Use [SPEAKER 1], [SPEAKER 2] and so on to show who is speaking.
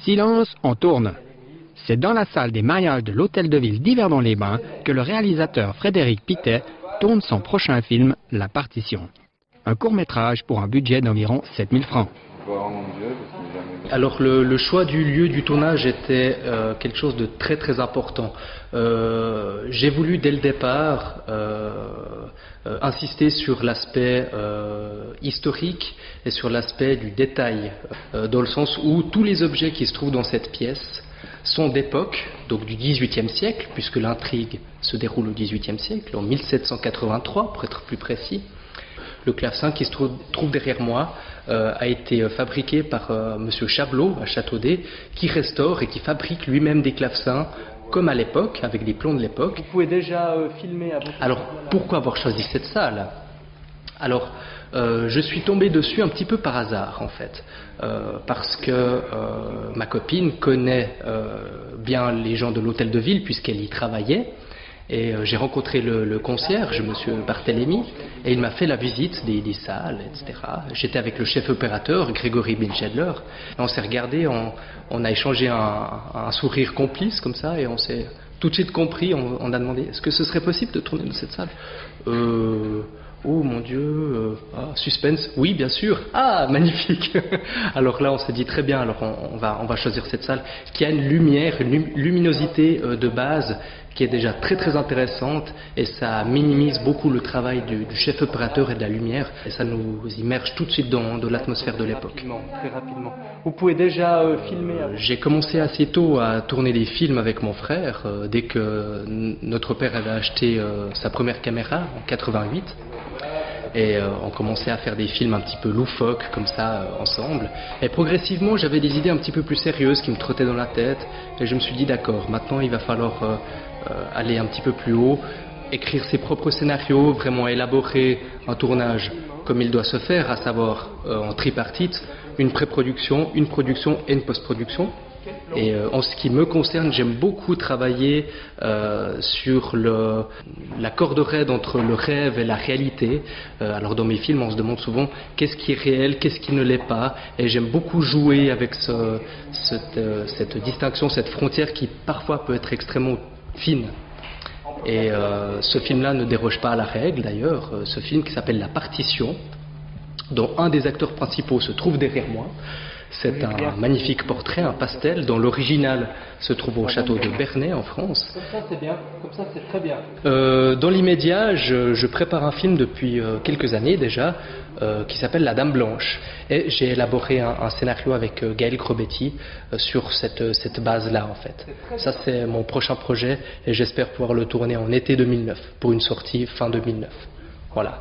[SPEAKER 1] Silence, on tourne. C'est dans la salle des mariages de l'Hôtel de Ville d'Yverdon-les-Bains que le réalisateur Frédéric Pittet tourne son prochain film, La Partition. Un court-métrage pour un budget d'environ 7 000 francs.
[SPEAKER 2] Alors le choix du lieu du tournage était quelque chose de très très important. J'ai voulu dès le départ insister sur l'aspect historique et sur l'aspect du détail, dans le sens où tous les objets qui se trouvent dans cette pièce sont d'époque, donc du XVIIIe siècle, puisque l'intrigue se déroule au XVIIIe siècle, en 1783 pour être plus précis. Le clavecin qui se trouve derrière moi a été fabriqué par Monsieur Chablot à Châteaudet, qui restaure et qui fabrique lui-même des clavecins comme à l'époque, avec des plans de l'époque.
[SPEAKER 3] Vous pouvez déjà filmer avant.
[SPEAKER 2] Alors pourquoi avoir choisi cette salle? Alors je suis tombé dessus un petit peu par hasard en fait, parce que ma copine connaît bien les gens de l'hôtel de ville puisqu'elle y travaillait. Et j'ai rencontré le concierge, monsieur Barthélemy, et il m'a fait la visite des salles, etc. J'étais avec le chef opérateur, Grégory Bilchedler, et on s'est regardé, on a échangé un sourire complice comme ça, et on s'est tout de suite compris, on a demandé, est-ce que ce serait possible de tourner dans cette salle? Oh mon Dieu, suspense, oui bien sûr, ah magnifique. Alors là on s'est dit très bien, alors on va choisir cette salle qui a une lumière, une luminosité de base qui est déjà très très intéressante et ça minimise beaucoup le travail du chef opérateur et de la lumière et ça nous immerge tout de suite dans l'atmosphère de l'époque.
[SPEAKER 3] Très rapidement. Vous pouvez déjà filmer.
[SPEAKER 2] J'ai commencé assez tôt à tourner des films avec mon frère dès que notre père avait acheté sa première caméra en 88. Et on commençait à faire des films un petit peu loufoques comme ça ensemble. Et progressivement j'avais des idées un petit peu plus sérieuses qui me trottaient dans la tête et je me suis dit d'accord, maintenant il va falloir aller un petit peu plus haut, écrire ses propres scénarios, vraiment élaborer un tournage comme il doit se faire, à savoir en tripartite, une pré-production, une production et une post-production. Et en ce qui me concerne, j'aime beaucoup travailler sur la corde raide entre le rêve et la réalité. Alors dans mes films, on se demande souvent qu'est-ce qui est réel, qu'est-ce qui ne l'est pas. Et j'aime beaucoup jouer avec cette distinction, cette frontière qui parfois peut être extrêmement fine. Et ce film-là ne déroge pas à la règle d'ailleurs. Ce film qui s'appelle La Partition, dont un des acteurs principaux se trouve derrière moi. C'est un magnifique portrait, un pastel, dont l'original se trouve au château de Bernay en France.
[SPEAKER 3] Comme ça c'est bien, comme ça c'est très bien.
[SPEAKER 2] Dans l'immédiat, je prépare un film depuis quelques années déjà, qui s'appelle La Dame Blanche. Et j'ai élaboré un scénario avec Gaël Crobetti sur cette base-là en fait. Ça c'est mon prochain projet et j'espère pouvoir le tourner en été 2009, pour une sortie fin 2009. Voilà.